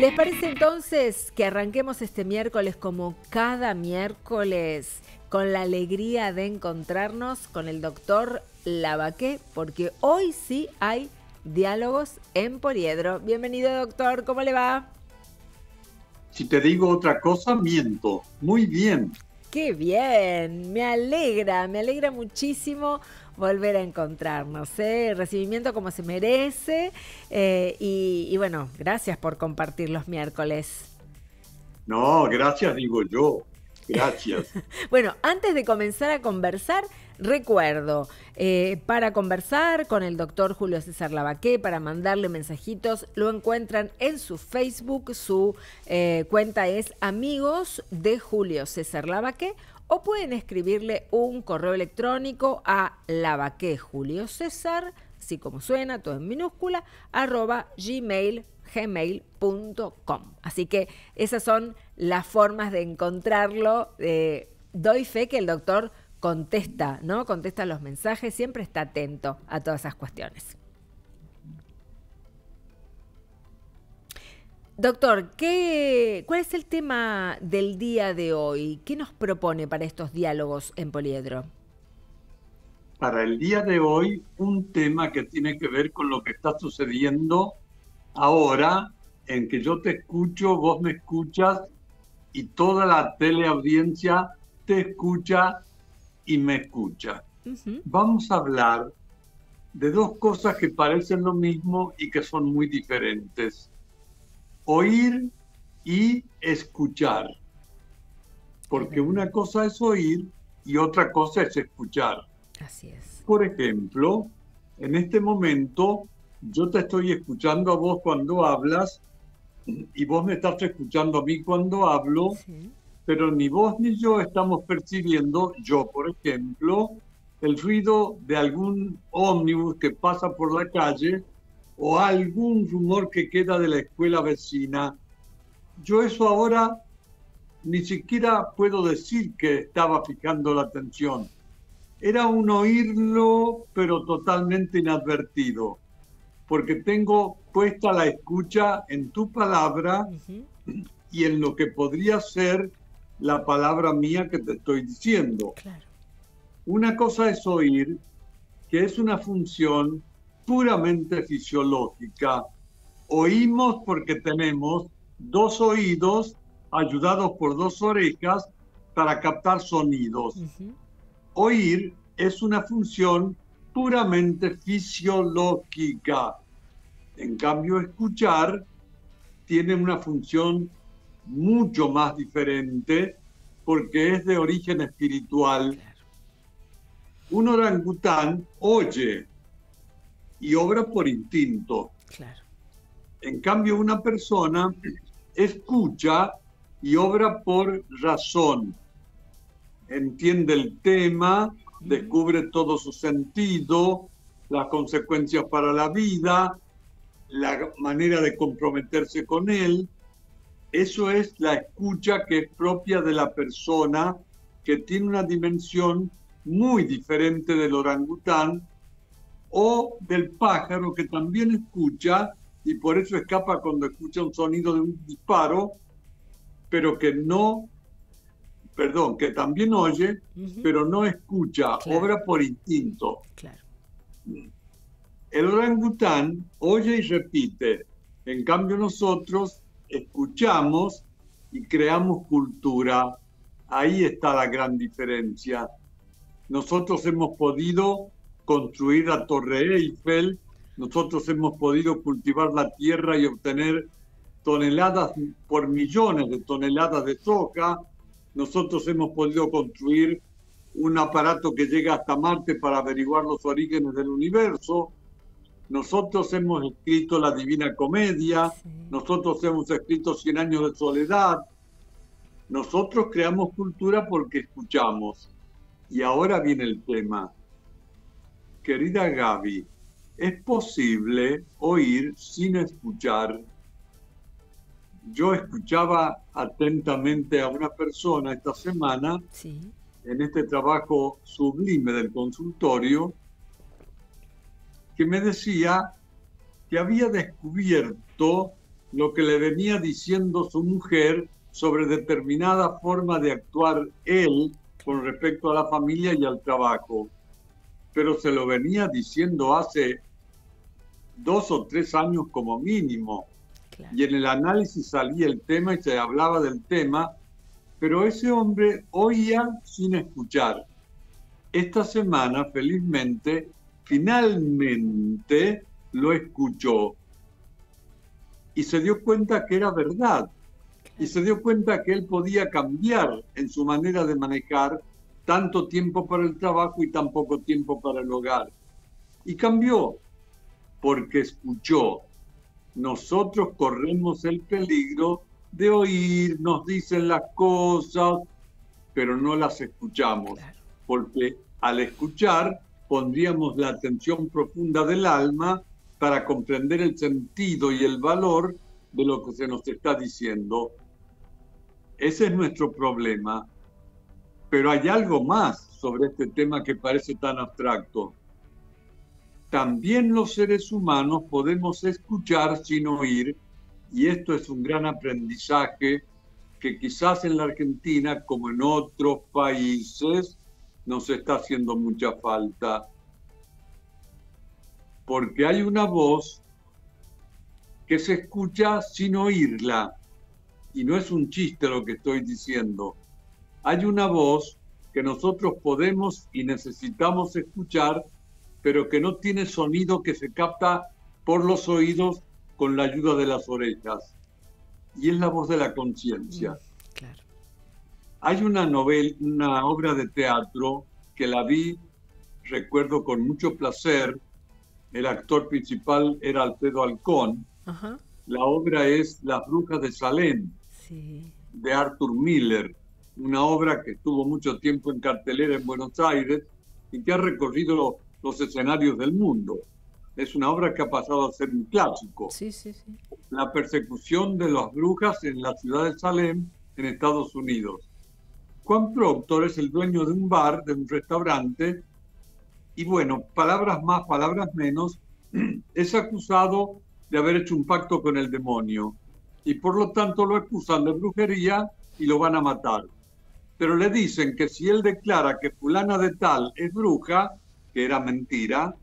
¿Les parece entonces que arranquemos este miércoles como cada miércoles con la alegría de encontrarnos con el doctor Lavaqué? Porque hoy sí hay diálogos en Poliedro. Bienvenido, doctor, ¿cómo le va? Si te digo otra cosa, miento. Muy bien. ¡Qué bien! Me alegra muchísimo volver a encontrarnos, ¿eh? El recibimiento como se merece y bueno, gracias por compartir los miércoles. No, gracias digo yo. Gracias. Bueno, antes de comenzar a conversar, recuerdo, para conversar con el doctor Julio César Lavaqué, para mandarle mensajitos, lo encuentran en su Facebook, su cuenta es Amigos de Julio César Lavaqué, o pueden escribirle un correo electrónico a lavaquejuliocesar, así como suena, todo en minúscula, @gmail.com. Así que esas son las formas de encontrarlo. Doy fe que el doctor contesta, ¿no? Contesta los mensajes, siempre está atento a todas esas cuestiones. Doctor, ¿cuál es el tema del día de hoy? ¿Qué nos propone para estos diálogos en Poliedro? Para el día de hoy, un tema que tiene que ver con lo que está sucediendo ahora, en que yo te escucho, vos me escuchas y toda la teleaudiencia te escucha y me escucha. Vamos a hablar de dos cosas que parecen lo mismo y que son muy diferentes. Oír y escuchar. Porque una cosa es oír y otra cosa es escuchar. Así es. Por ejemplo, en este momento yo te estoy escuchando a vos cuando hablas y vos me estás escuchando a mí cuando hablo, sí. Pero ni vos ni yo estamos percibiendo, yo por ejemplo, el ruido de algún ómnibus que pasa por la calle o algún rumor que queda de la escuela vecina. Yo eso ahora ni siquiera puedo decir que estaba fijando la atención. Era un oírlo, pero totalmente inadvertido, porque tengo puesta la escucha en tu palabra y en lo que podría ser la palabra mía que te estoy diciendo. Claro. Una cosa es oír, que es una función puramente fisiológica. Oímos porque tenemos dos oídos ayudados por dos orejas para captar sonidos. Oír es una función puramente fisiológica. En cambio, escuchar tiene una función mucho más diferente porque es de origen espiritual. Claro. Un orangután oye y obra por instinto. Claro. En cambio, una persona escucha y obra por razón. Entiende el tema, descubre todo su sentido, las consecuencias para la vida, la manera de comprometerse con él. Eso es la escucha que es propia de la persona, que tiene una dimensión muy diferente del orangután o del pájaro, que también escucha y por eso escapa cuando escucha un sonido de un disparo, pero que también oye, pero no escucha, claro. Obra por instinto. Claro. El orangután oye y repite, en cambio nosotros escuchamos y creamos cultura. Ahí está la gran diferencia. Nosotros hemos podido construir la Torre Eiffel, nosotros hemos podido cultivar la tierra y obtener toneladas por millones de toneladas de soja. Nosotros hemos podido construir un aparato que llega hasta Marte para averiguar los orígenes del universo. Nosotros hemos escrito la Divina Comedia, sí. Nosotros hemos escrito 100 años de soledad. Nosotros creamos cultura porque escuchamos. Y ahora viene el tema. Querida Gaby, ¿es posible oír sin escuchar? Yo escuchaba atentamente a una persona esta semana, sí. En este trabajo sublime del consultorio, que me decía que había descubierto lo que le venía diciendo su mujer sobre determinada forma de actuar él con respecto a la familia y al trabajo. Pero se lo venía diciendo hace 2 o 3 años como mínimo. Claro. Y en el análisis salía el tema y se hablaba del tema, pero ese hombre oía sin escuchar. Esta semana, felizmente, finalmente lo escuchó y se dio cuenta que era verdad. Y se dio cuenta que él podía cambiar en su manera de manejar tanto tiempo para el trabajo y tan poco tiempo para el hogar. Y cambió porque escuchó. Nosotros corremos el peligro de oír, nos dicen las cosas, pero no las escuchamos. Claro. Porque al escuchar pondríamos la atención profunda del alma para comprender el sentido y el valor de lo que se nos está diciendo. Ese es nuestro problema. Pero hay algo más sobre este tema que parece tan abstracto. También los seres humanos podemos escuchar sin oír, y esto es un gran aprendizaje que quizás en la Argentina, como en otros países, nos está haciendo mucha falta. Porque hay una voz que se escucha sin oírla. Y no es un chiste lo que estoy diciendo. Hay una voz que nosotros podemos y necesitamos escuchar, pero que no tiene sonido que se capta por los oídos con la ayuda de las orejas. Y es la voz de la conciencia. Claro. Hay una obra de teatro que la vi, recuerdo con mucho placer. El actor principal era Alfredo Alcón. Ajá. La obra es Las Brujas de Salem, sí, de Arthur Miller, una obra que estuvo mucho tiempo en cartelera en Buenos Aires y que ha recorrido los escenarios del mundo. Es una obra que ha pasado a ser un clásico. Sí, sí, sí. La persecución de las brujas en la ciudad de Salem, en Estados Unidos. Juan Proctor es el dueño de un bar, de un restaurante, y bueno, palabras más, palabras menos, es acusado de haber hecho un pacto con el demonio y por lo tanto lo acusan de brujería y lo van a matar. Pero le dicen que si él declara que fulana de tal es bruja, que era mentira,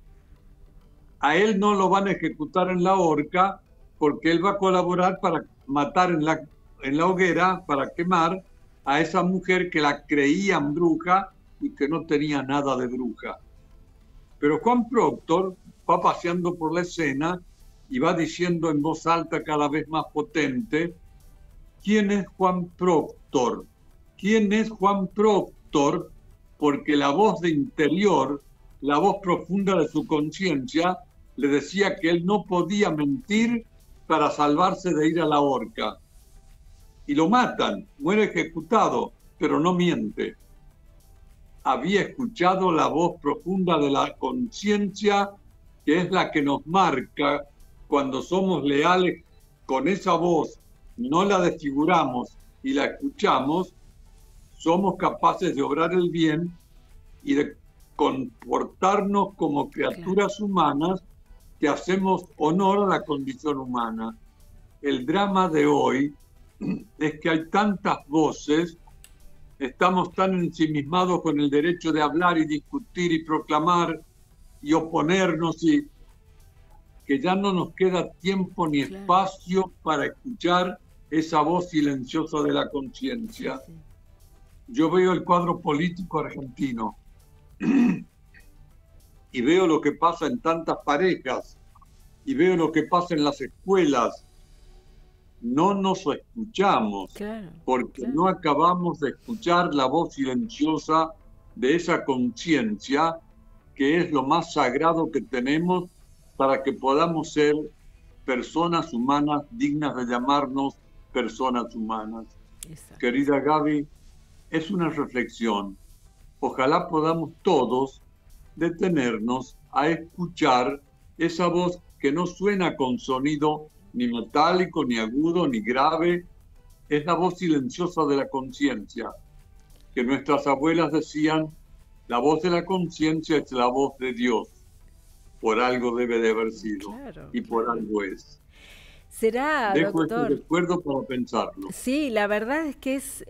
a él no lo van a ejecutar en la horca porque él va a colaborar para matar en la hoguera, para quemar a esa mujer que la creían bruja y que no tenía nada de bruja. Pero Juan Proctor va paseando por la escena y va diciendo en voz alta cada vez más potente, ¿quién es Juan Proctor? ¿Quién es Juan Proctor? Porque la voz de interior, la voz profunda de su conciencia, le decía que él no podía mentir para salvarse de ir a la horca. Y lo matan, muere ejecutado, pero no miente. Había escuchado la voz profunda de la conciencia, que es la que nos marca cuando somos leales con esa voz, no la desfiguramos y la escuchamos, somos capaces de obrar el bien y de comportarnos como criaturas humanas que hacemos honor a la condición humana. El drama de hoy es que hay tantas voces, estamos tan ensimismados con el derecho de hablar y discutir y proclamar y oponernos, y que ya no nos queda tiempo ni espacio para escuchar esa voz silenciosa de la conciencia. Sí, sí. Yo veo el cuadro político argentino y veo lo que pasa en tantas parejas y veo lo que pasa en las escuelas. No nos escuchamos, porque no acabamos de escuchar la voz silenciosa de esa conciencia que es lo más sagrado que tenemos para que podamos ser personas humanas dignas de llamarnos personas humanas. Exacto. Querida Gaby, es una reflexión. Ojalá podamos todos detenernos a escuchar esa voz que no suena con sonido ni metálico, ni agudo, ni grave. Es la voz silenciosa de la conciencia, que nuestras abuelas decían, la voz de la conciencia es la voz de Dios. Por algo debe de haber sido, y por algo es. Será, Dejo este doctor. recuerdo para pensarlo. Sí, la verdad es que es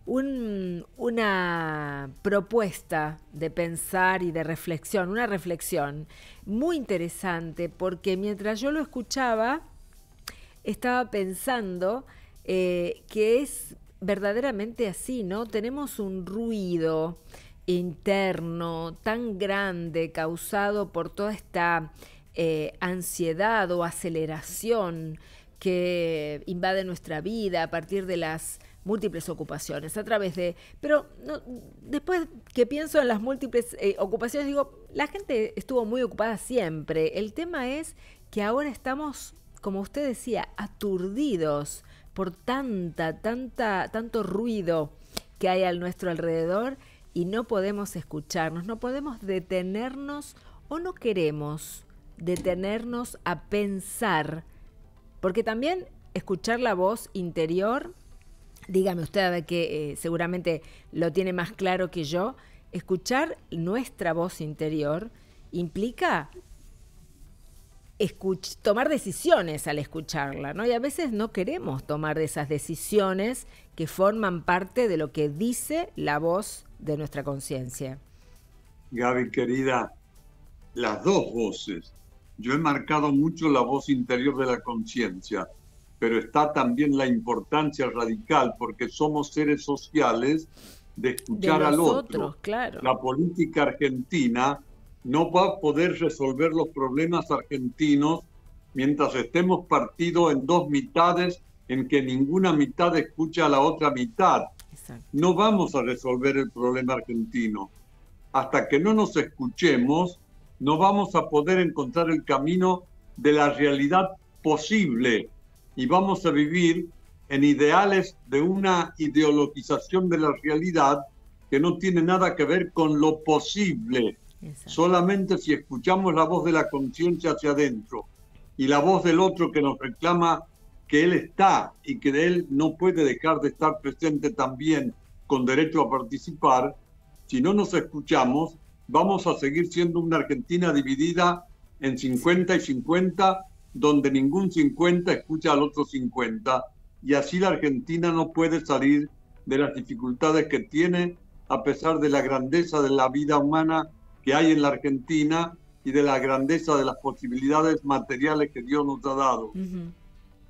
una propuesta de pensar y de reflexión, una reflexión muy interesante, porque mientras yo lo escuchaba, estaba pensando que es verdaderamente así, ¿no? Tenemos un ruido interno tan grande causado por toda esta ansiedad o aceleración que invade nuestra vida a partir de las múltiples ocupaciones, a través de... Pero no, después que pienso en las múltiples ocupaciones, digo, la gente estuvo muy ocupada siempre. El tema es que ahora estamos, como usted decía, aturdidos por tanto ruido que hay a nuestro alrededor y no podemos escucharnos, no podemos detenernos o no queremos detenernos a pensar, porque también escuchar la voz interior, dígame usted a ver que seguramente lo tiene más claro que yo, escuchar nuestra voz interior implica tomar decisiones al escucharla, ¿no? Y a veces no queremos tomar esas decisiones que forman parte de lo que dice la voz de nuestra conciencia. Gaby, querida, las dos voces. Yo he marcado mucho la voz interior de la conciencia, pero está también la importancia radical, porque somos seres sociales, de escuchar De al los otro. otros, claro. La política argentina no va a poder resolver los problemas argentinos mientras estemos partidos en dos mitades en que ninguna mitad escucha a la otra mitad. Exacto. No vamos a resolver el problema argentino. Hasta que no nos escuchemos, no vamos a poder encontrar el camino de la realidad posible y vamos a vivir en ideales de una ideologización de la realidad que no tiene nada que ver con lo posible. Exacto. Solamente si escuchamos la voz de la conciencia hacia adentro y la voz del otro que nos reclama que él está y que de él no puede dejar de estar presente también con derecho a participar, si no nos escuchamos, vamos a seguir siendo una Argentina dividida en 50 y 50, donde ningún 50 escucha al otro 50, y así la Argentina no puede salir de las dificultades que tiene, a pesar de la grandeza de la vida humana que hay en la Argentina y de la grandeza de las posibilidades materiales que Dios nos ha dado.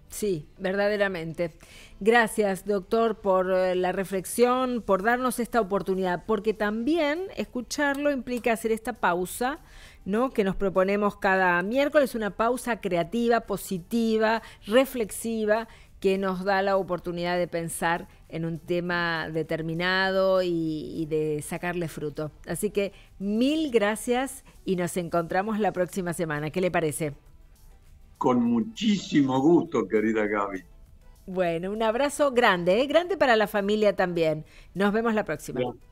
Sí, verdaderamente. Gracias, doctor, por la reflexión, por darnos esta oportunidad, porque también escucharlo implica hacer esta pausa, ¿no?, que nos proponemos cada miércoles, una pausa creativa, positiva, reflexiva, que nos da la oportunidad de pensar en un tema determinado y de sacarle fruto. Así que 1000 gracias y nos encontramos la próxima semana. ¿Qué le parece? Con muchísimo gusto, querida Gaby. Bueno, un abrazo grande, grande para la familia también. Nos vemos la próxima. Bien.